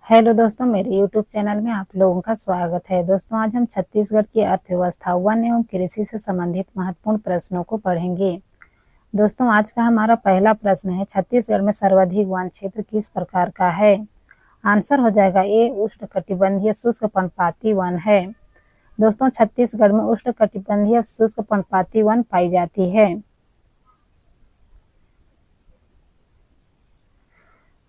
Hello दोस्तों, मेरे YouTube channel में आप लोगों का स्वागत है। दोस्तों, आज हम छत्तीसगढ़ की अर्थव्यवस्था, वन एवं कृषि से संबंधित महत्वपूर्ण प्रश्नों को पढ़ेंगे। दोस्तों, आज का हमारा पहला प्रश्न है, छत्तीसगढ़ में सर्वाधिक वन क्षेत्र किस प्रकार का है? आंसर हो जाएगा ए, उष्णकटिबंधीय शुष्क पर्णपाती वन है। दोस्तों, छत्तीसगढ़ में उष्णकटिबंधीय शुष्क पर्णपाती वन पाई जाती है।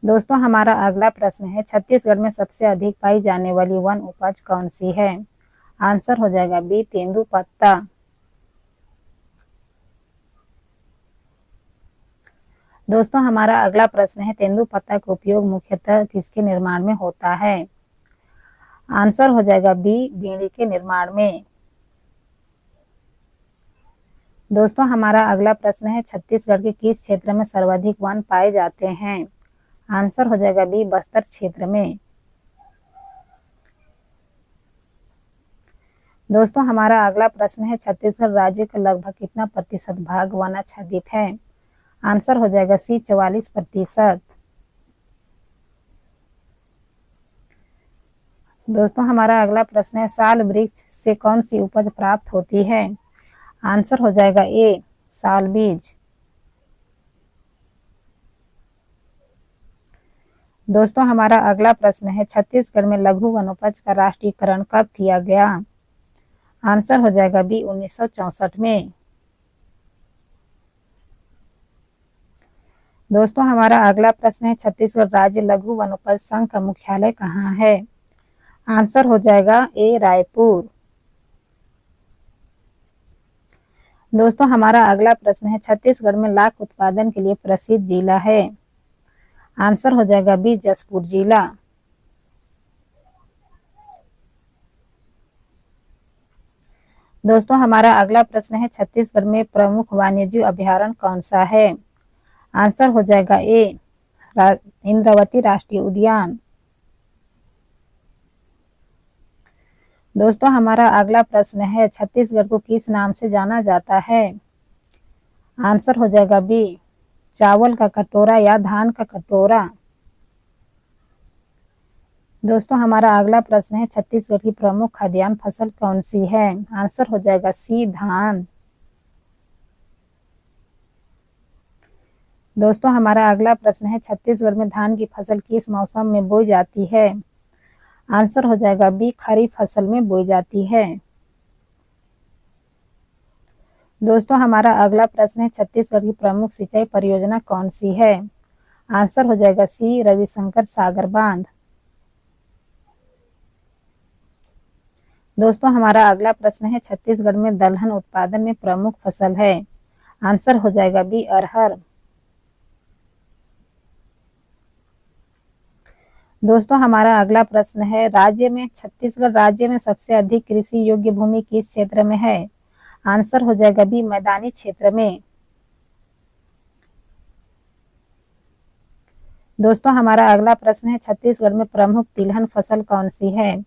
दोस्तों, हमारा अगला प्रश्न है, छत्तीसगढ़ में सबसे अधिक पाई जाने वाली वन उपज कौन सी है? आंसर हो जाएगा बी, तेंदुपत्ता। दोस्तों, हमारा अगला प्रश्न है, तेंदुपत्ता का उपयोग मुख्यतः किसके निर्माण में होता है? आंसर हो जाएगा बी, बीड़ी के निर्माण में। दोस्तों, हमारा अगला प्रश्न है, छत्तीसगढ़ के किस क्षेत्र में सर्वाधिक वन पाए जाते हैं? आंसर हो जाएगा बी, बस्तर क्षेत्र में। दोस्तों, हमारा अगला प्रश्न है, छत्तीसगढ़ राज्य का लगभग कितना प्रतिशत भाग वनाच्छादित है? आंसर हो जाएगा सी, 44%। दोस्तों, हमारा अगला प्रश्न है, साल वृक्ष से कौन सी उपज प्राप्त होती है? आंसर हो जाएगा ए, साल बीज। दोस्तों, हमारा अगला प्रश्न है, छत्तीसगढ़ में लघु वनोपज का राष्ट्रीयकरण कब किया गया? आंसर हो जाएगा बी, 1964 में। दोस्तों, हमारा अगला प्रश्न है, छत्तीसगढ़ राज्य लघु वनोपज संघ का मुख्यालय कहाँ है? आंसर हो जाएगा ए, रायपुर। दोस्तों, हमारा अगला प्रश्न है, छत्तीसगढ़ में लाख उत्पादन के लिए प्रसिद्ध जिला है? आंसर हो जाएगा बी, जशपुर जिला। दोस्तों, हमारा अगला प्रश्न है, छत्तीसगढ़ में प्रमुख वन्यजीव अभयारण्य कौन सा है? आंसर हो जाएगा ए, इंद्रावती राष्ट्रीय उद्यान। दोस्तों, हमारा अगला प्रश्न है, छत्तीसगढ़ को किस नाम से जाना जाता है? आंसर हो जाएगा बी, चावल का कटोरा या धान का कटोरा। दोस्तों, हमारा अगला प्रश्न है, छत्तीसगढ़ की प्रमुख खाद्यान्न फसल कौन सी है? आंसर हो जाएगा सी, धान। दोस्तों, हमारा अगला प्रश्न है, छत्तीसगढ़ में धान की फसल किस मौसम में बोई जाती है? आंसर हो जाएगा बी, खरीफ फसल में बोई जाती है। दोस्तों, हमारा अगला प्रश्न है, छत्तीसगढ़ की प्रमुख सिंचाई परियोजना कौन सी है? आंसर हो जाएगा सी, रविशंकर सागर बांध। दोस्तों, हमारा अगला प्रश्न है, छत्तीसगढ़ में दलहन उत्पादन में प्रमुख फसल है? आंसर हो जाएगा बी, अरहर। दोस्तों, हमारा अगला प्रश्न है, छत्तीसगढ़ राज्य में सबसे अधिक कृषि योग्य भूमि किस क्षेत्र में है? आंसर हो जाएगा बी, मैदानी क्षेत्र में। दोस्तों, हमारा अगला प्रश्न है, छत्तीसगढ़ में प्रमुख तिलहन फसल कौन सी है?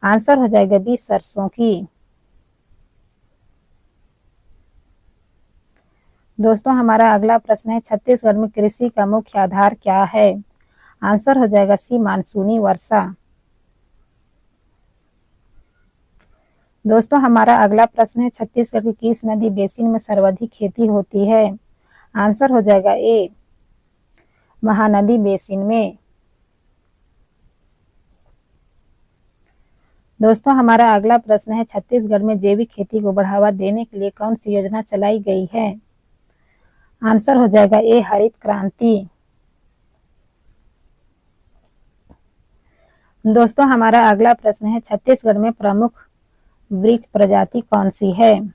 आंसर हो जाएगा बी, सरसों की। दोस्तों, हमारा अगला प्रश्न है, छत्तीसगढ़ में कृषि का मुख्य आधार क्या है? आंसर हो जाएगा सी, मानसूनी वर्षा। दोस्तों, हमारा अगला प्रश्न है, छत्तीसगढ़ की किस नदी बेसिन में सर्वाधिक खेती होती है? आंसर हो जाएगा ए, महानदी बेसिन में। दोस्तों, हमारा अगला प्रश्न है, छत्तीसगढ़ में जैविक खेती को बढ़ावा देने के लिए कौन सी योजना चलाई गई है? आंसर हो जाएगा ए, हरित क्रांति। दोस्तों, हमारा अगला प्रश्न है, छत्तीसगढ़ में प्रमुख वृक्ष प्रजाति कौन सी है?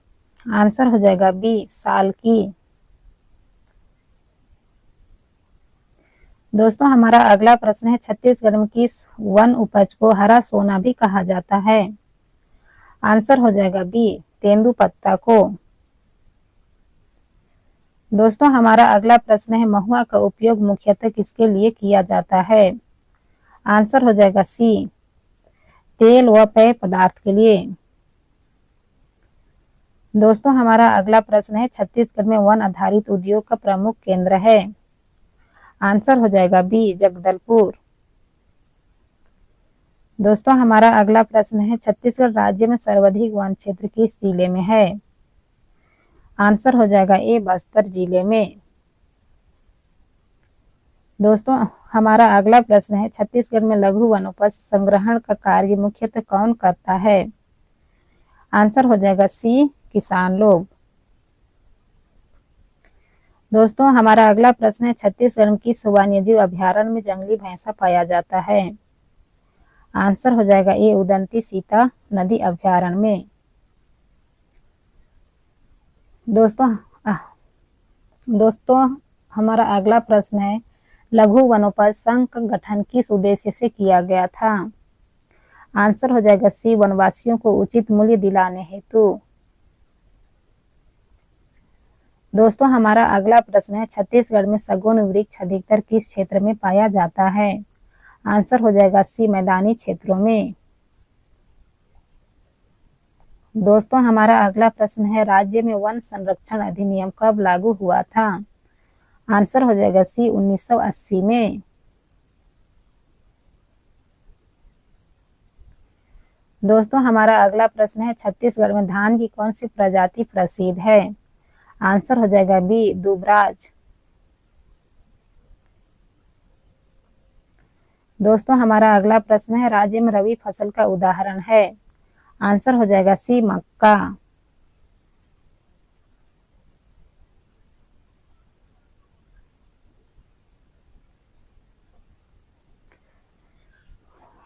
आंसर हो जाएगा बी, साल की। दोस्तों, हमारा अगला प्रश्न है, छत्तीसगढ़ में किस वन उपज को हरा सोना भी कहा जाता है? आंसर हो जाएगा बी, तेंदुपत्ता को। दोस्तों, हमारा अगला प्रश्न है, महुआ का उपयोग मुख्यतः किसके लिए किया जाता है? आंसर हो जाएगा सी, तेल व पेय पदार्थ के लिए। दोस्तों, हमारा अगला प्रश्न है, छत्तीसगढ़ में वन आधारित उद्योग का प्रमुख केंद्र है? आंसर हो जाएगा बी, जगदलपुर। दोस्तों हमारा अगला प्रश्न है, छत्तीसगढ़ राज्य में सर्वाधिक वन क्षेत्र किस जिले में है? आंसर हो जाएगा ए बस्तर जिले में। दोस्तों हमारा अगला प्रश्न है, छत्तीसगढ़ में लघु वनोपज संग्रहण का कार्य मुख्यतः कौन करता है? आंसर हो जाएगा सी किसान लोग। दोस्तों हमारा अगला प्रश्न है, छत्तीसगढ़ में किस वन्यजीव अभयारण्य में जंगली भैंसा पाया जाता है? आंसर हो जाएगा ए उदंती सीता नदी अभयारण्य में। दोस्तों हमारा अगला प्रश्न है, लघु वनोपज संघ का गठन किस उद्देश्य से किया गया था? आंसर हो जाएगा सी वनवासियों को उचित मूल्य दिलाने हेतु। दोस्तों हमारा अगला प्रश्न है, छत्तीसगढ़ में सगुन वृक्ष अधिकतर किस क्षेत्र में पाया जाता है? आंसर हो जाएगा सी मैदानी क्षेत्रों में। दोस्तों हमारा अगला प्रश्न है, राज्य में वन संरक्षण अधिनियम कब लागू हुआ था? आंसर हो जाएगा सी 1980 में। दोस्तों हमारा अगला प्रश्न है, छत्तीसगढ़ में धान की कौन सी प्रजाति प्रसिद्ध है? आंसर हो जाएगा बी दुबराज। दोस्तों हमारा अगला प्रश्न है, राज्य में रबी फसल का उदाहरण है? आंसर हो जाएगा सी मक्का।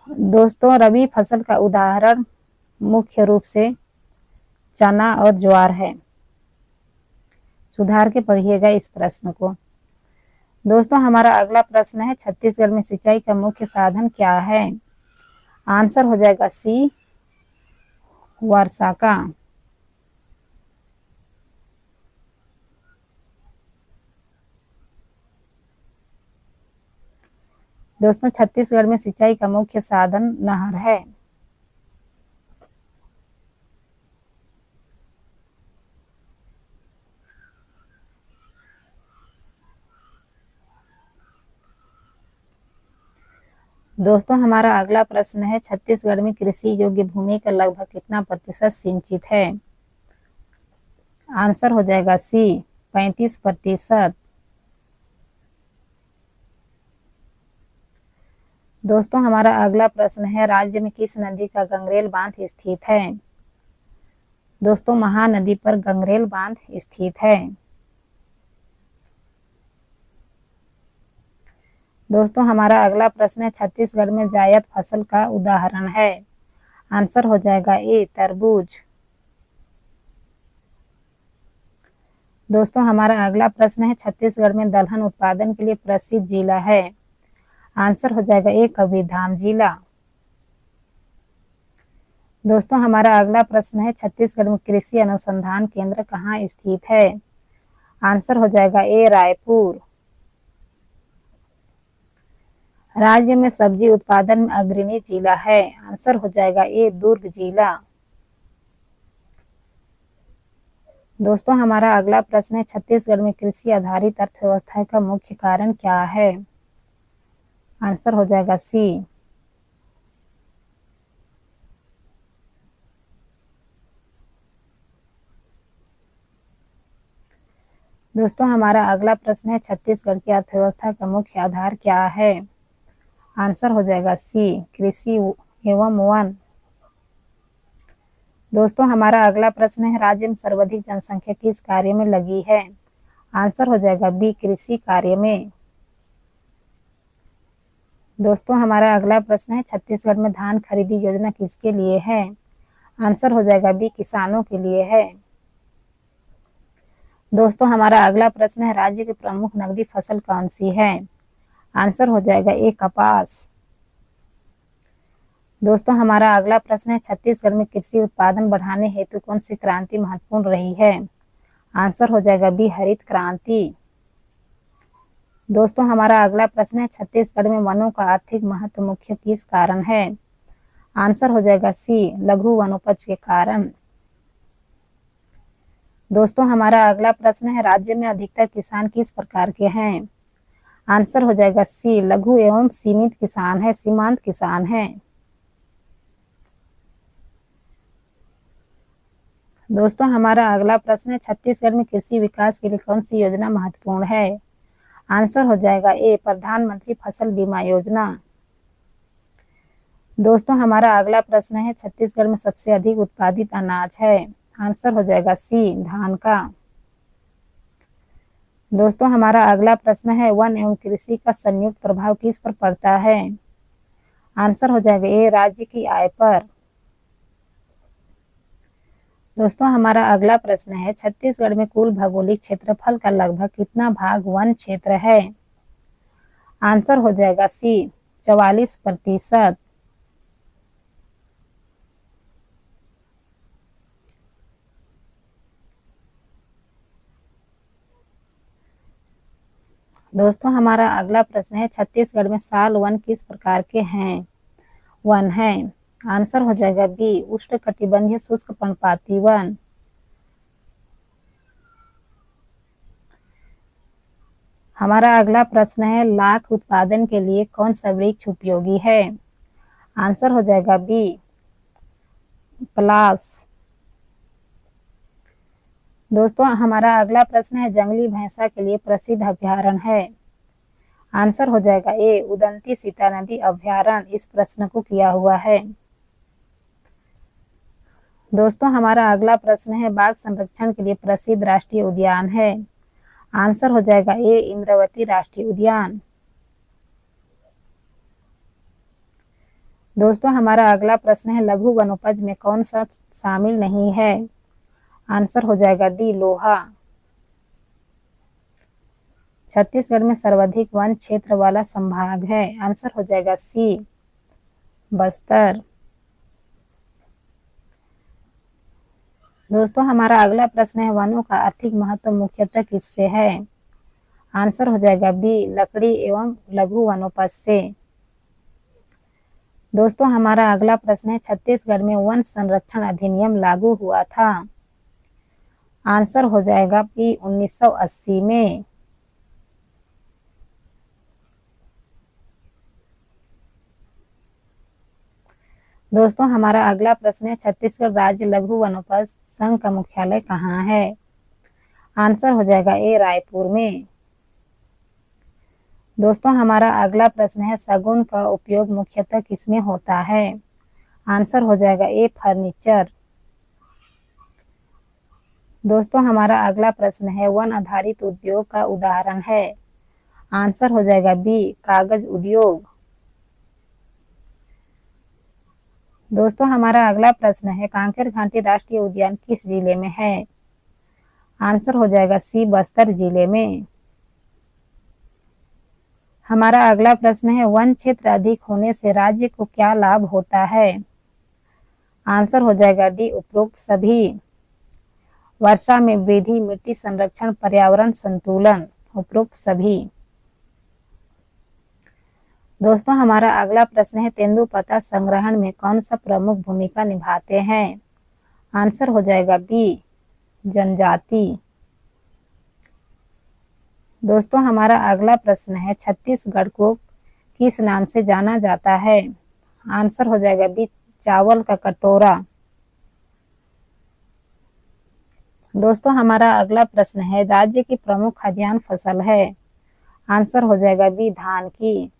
दोस्तों रबी फसल का उदाहरण मुख्य रूप से चना और ज्वार है। सुधार के पढ़िएगा इस प्रश्न को। दोस्तों हमारा अगला प्रश्न है, छत्तीसगढ़ में सिंचाई का मुख्य साधन क्या है? आंसर हो जाएगा सी वर्षा का। दोस्तों छत्तीसगढ़ में सिंचाई का मुख्य साधन नहर है। दोस्तों हमारा अगला प्रश्न है, छत्तीसगढ़ में कृषि योग्य भूमि का लगभग कितना प्रतिशत सिंचित है? आंसर हो जाएगा सी 35%। दोस्तों हमारा अगला प्रश्न है, राज्य में किस नदी का गंगरेल बांध स्थित है? दोस्तों महानदी पर गंगरेल बांध स्थित है। दोस्तों हमारा अगला प्रश्न है, छत्तीसगढ़ में जायद फसल का उदाहरण है? आंसर हो जाएगा ए तरबूज। दोस्तों हमारा अगला प्रश्न है, छत्तीसगढ़ में दलहन उत्पादन के लिए प्रसिद्ध जिला है? आंसर हो जाएगा ए कबीरधाम जिला। दोस्तों हमारा अगला प्रश्न है, छत्तीसगढ़ में कृषि अनुसंधान केंद्र कहाँ स्थित है? आंसर हो जाएगा ए रायपुर। राज्य में सब्जी उत्पादन में अग्रणी जिला है? आंसर हो जाएगा ए दुर्ग जिला। दोस्तों हमारा अगला प्रश्न है, छत्तीसगढ़ में कृषि आधारित अर्थव्यवस्था का मुख्य कारण क्या है? आंसर हो जाएगा सी। दोस्तों हमारा अगला प्रश्न है, छत्तीसगढ़ की अर्थव्यवस्था का मुख्य आधार क्या है? आंसर हो जाएगा सी कृषि एवं वन। दोस्तों हमारा अगला प्रश्न है, राज्य में सर्वाधिक जनसंख्या किस कार्य में लगी है? आंसर हो जाएगा बी कृषि कार्य में। दोस्तों हमारा अगला प्रश्न है, छत्तीसगढ़ में धान खरीदी योजना किसके लिए है? आंसर हो जाएगा बी किसानों के लिए है। दोस्तों हमारा अगला प्रश्न है, राज्य की प्रमुख नकदी फसल कौन सी है? आंसर हो जाएगा ए कपास। दोस्तों हमारा अगला प्रश्न है, छत्तीसगढ़ में कृषि उत्पादन बढ़ाने हेतु कौन सी क्रांति महत्वपूर्ण रही है? आंसर हो जाएगा बी हरित क्रांति। दोस्तों हमारा अगला प्रश्न है, छत्तीसगढ़ में वनों का आर्थिक महत्व मुख्य किस कारण है? आंसर हो जाएगा सी लघु वनोपज के कारण। दोस्तों हमारा अगला प्रश्न है, राज्य में अधिकतर किसान किस प्रकार के हैं? आंसर हो जाएगा सी लघु एवं सीमित किसान है, सीमांत किसान है। दोस्तों हमारा अगला प्रश्न है, छत्तीसगढ़ में कृषि विकास के लिए कौन सी योजना महत्वपूर्ण है? आंसर हो जाएगा ए, प्रधानमंत्री फसल बीमा योजना। दोस्तों हमारा अगला प्रश्न है, छत्तीसगढ़ में सबसे अधिक उत्पादित अनाज है? आंसर हो जाएगा सी, धान का। दोस्तों हमारा अगला प्रश्न है, वन एवं कृषि का संयुक्त प्रभाव किस पर पड़ता है? आंसर हो जाएगा ए, राज्य की आय पर। दोस्तों हमारा अगला प्रश्न है, छत्तीसगढ़ में कुल भौगोलिक क्षेत्रफल का लगभग कितना भाग वन क्षेत्र है? आंसर हो जाएगा सी, 44%। दोस्तों हमारा अगला प्रश्न है, छत्तीसगढ़ में साल वन किस प्रकार के हैं? वन है। आंसर हो जाएगा बी, उष्णकटिबंधीय शुष्क पर्णपाती वन। हमारा अगला प्रश्न है, लाख उत्पादन के लिए कौन सा वृक्ष उपयोगी है? आंसर हो जाएगा बी, पलास। दोस्तों हमारा अगला प्रश्न है, जंगली भैंसा के लिए प्रसिद्ध अभ्यारण्य है? आंसर हो जाएगा ए, उदंती सीता नदी अभ्यारण्य इस प्रश्न को किया हुआ है। दोस्तों हमारा अगला प्रश्न है, बाघ संरक्षण के लिए प्रसिद्ध राष्ट्रीय उद्यान है? आंसर हो जाएगा ए, इंद्रावती राष्ट्रीय उद्यान। दोस्तों हमारा अगला प्रश्न है, लघु वनोपज में कौन सा शामिल नहीं है? आंसर हो जाएगा डी, लोहा। छत्तीसगढ़ में सर्वाधिक वन क्षेत्र वाला संभाग है? आंसर हो जाएगा सी, बस्तर। दोस्तों हमारा अगला प्रश्न है, वनों का आर्थिक महत्व मुख्यतः किससे है? आंसर हो जाएगा बी, लकड़ी एवं लघु वनोपज से। दोस्तों हमारा अगला प्रश्न है, छत्तीसगढ़ में वन संरक्षण अधिनियम लागू हुआ था? आंसर हो जाएगा बी, 1980 में। दोस्तों हमारा अगला प्रश्न है, छत्तीसगढ़ राज्य लघु वनोपज संघ का मुख्यालय कहाँ है? आंसर हो जाएगा ए, रायपुर में। दोस्तों हमारा अगला प्रश्न है, शगुन का उपयोग मुख्यतः किसमें होता है? आंसर हो जाएगा ए, फर्नीचर। दोस्तों हमारा अगला प्रश्न है, वन आधारित उद्योग का उदाहरण है? आंसर हो जाएगा बी, कागज उद्योग। दोस्तों हमारा अगला प्रश्न है, कांकेर घाटी राष्ट्रीय उद्यान किस जिले में है? आंसर हो जाएगा सी, बस्तर जिले में। हमारा अगला प्रश्न है, वन क्षेत्र अधिक होने से राज्य को क्या लाभ होता है? आंसर हो जाएगा डी, उपरोक्त सभी। वर्षा में वृद्धि, मिट्टी संरक्षण, पर्यावरण संतुलन, उपरोक्त सभी। दोस्तों हमारा अगला प्रश्न है, तेंदुपत्ता संग्रहण में कौन सा प्रमुख भूमिका निभाते हैं? आंसर हो जाएगा बी, जनजाति। दोस्तों हमारा अगला प्रश्न है, छत्तीसगढ़ को किस नाम से जाना जाता है? आंसर हो जाएगा बी, चावल का कटोरा। दोस्तों हमारा अगला प्रश्न है, राज्य की प्रमुख खाद्यान्न फसल है? आंसर हो जाएगा बी, धान की।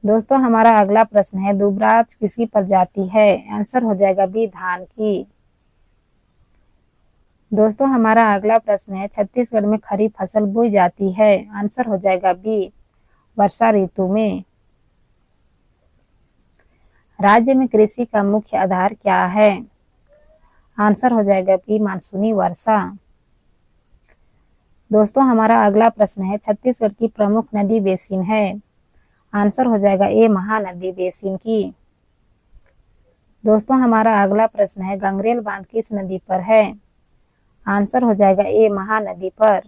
दोस्तों हमारा अगला प्रश्न है, दुबराज किसकी प्रजाति है? आंसर हो जाएगा बी, धान की। दोस्तों हमारा अगला प्रश्न है, छत्तीसगढ़ में खरीफ फसल बोई जाती है? आंसर हो जाएगा बी, वर्षा ऋतु में। राज्य में कृषि का मुख्य आधार क्या है? आंसर हो जाएगा बी, मानसूनी वर्षा। दोस्तों हमारा अगला प्रश्न है, छत्तीसगढ़ की प्रमुख नदी बेसिन है? आंसर हो जाएगा ए, महानदी बेसिन की। दोस्तों हमारा अगला प्रश्न है, गंगरेल बांध किस नदी पर है? आंसर हो जाएगा ए, महानदी पर।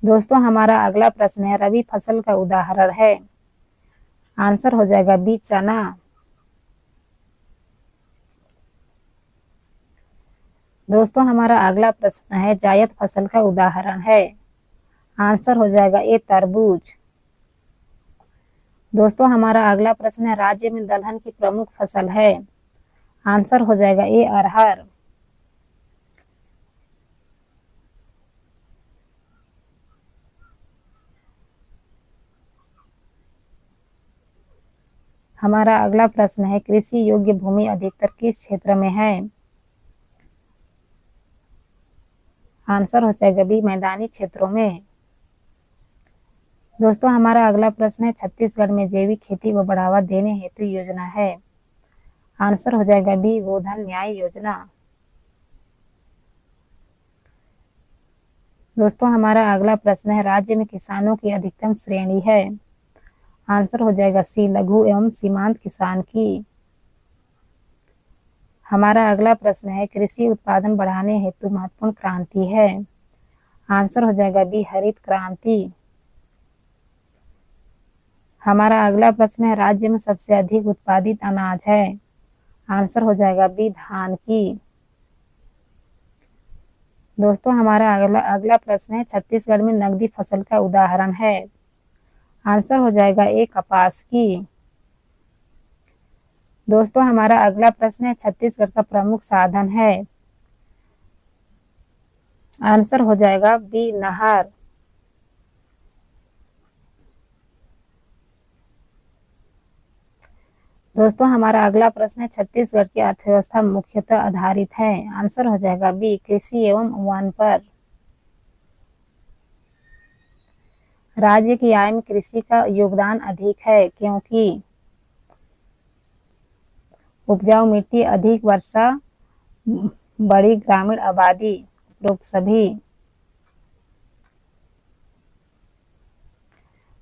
दोस्तों हमारा अगला प्रश्न है, रबी फसल का उदाहरण है? आंसर हो जाएगा बी, चना। दोस्तों हमारा अगला प्रश्न है, जायद फसल का उदाहरण है? आंसर हो जाएगा ए, तरबूज। दोस्तों हमारा अगला प्रश्न है, राज्य में दलहन की प्रमुख फसल है? आंसर हो जाएगा ए अरहर। हमारा अगला प्रश्न है, कृषि योग्य भूमि अधिकतर किस क्षेत्र में है? आंसर हो जाएगा बी मैदानी क्षेत्रों में। दोस्तों हमारा अगला प्रश्न है, छत्तीसगढ़ में जैविक खेती को बढ़ावा देने हेतु योजना है। आंसर हो जाएगा बी गोधन न्याय योजना। दोस्तों हमारा अगला प्रश्न है, राज्य में किसानों की अधिकतम श्रेणी है। आंसर हो जाएगा सी लघु एवं सीमांत किसान की। हमारा अगला प्रश्न है, कृषि उत्पादन बढ़ाने हेतु महत्वपूर्ण क्रांति है। आंसर हो जाएगा बी हरित क्रांति। हमारा अगला प्रश्न है, राज्य में सबसे अधिक उत्पादित अनाज है। आंसर हो जाएगा बी धान की। दोस्तों हमारा अगला प्रश्न है, छत्तीसगढ़ में नगदी फसल का उदाहरण है। आंसर हो जाएगा ए कपास की। दोस्तों हमारा अगला प्रश्न है, छत्तीसगढ़ का प्रमुख साधन है। आंसर हो जाएगा बी नहर। दोस्तों हमारा अगला प्रश्न है, छत्तीसगढ़ की अर्थव्यवस्था मुख्यतः आधारित है। आंसर हो जाएगा बी कृषि एवं वन पर। राज्य की आय में कृषि का योगदान अधिक है क्योंकि उपजाऊ मिट्टी, अधिक वर्षा, बड़ी ग्रामीण आबादी, उपरोक्त सभी।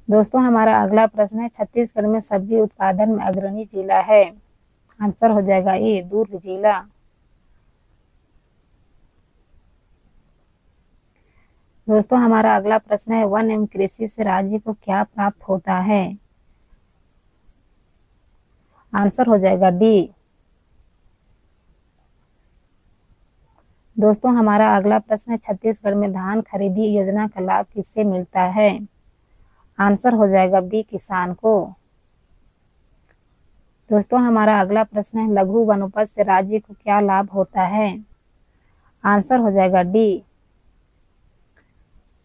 दोस्तों हमारा अगला प्रश्न है, छत्तीसगढ़ में सब्जी उत्पादन में अग्रणी जिला है। आंसर हो जाएगा ए दुर्ग जिला। दोस्तों हमारा अगला प्रश्न है, वन एवं कृषि से राज्य को क्या प्राप्त होता है? आंसर हो जाएगा डी। दोस्तों हमारा अगला प्रश्न है, छत्तीसगढ़ में धान खरीदी योजना का लाभ किससे मिलता है? आंसर हो जाएगा बी किसान को। दोस्तों हमारा अगला प्रश्न है, लघु वनोपज से राज्य को क्या लाभ होता है? आंसर हो जाएगा डी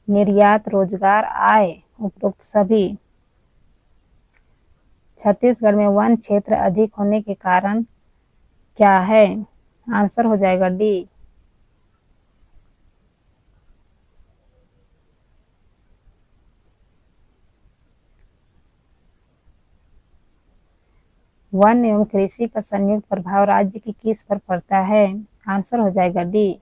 निर्यात, रोजगार, आय, उपरोक्त सभी। छत्तीसगढ़ में वन क्षेत्र अधिक होने के कारण क्या है? आंसर हो जाएगा डी वन एवं कृषि का संयुक्त प्रभाव राज्य की किस पर पड़ता है? आंसर हो जाएगा डी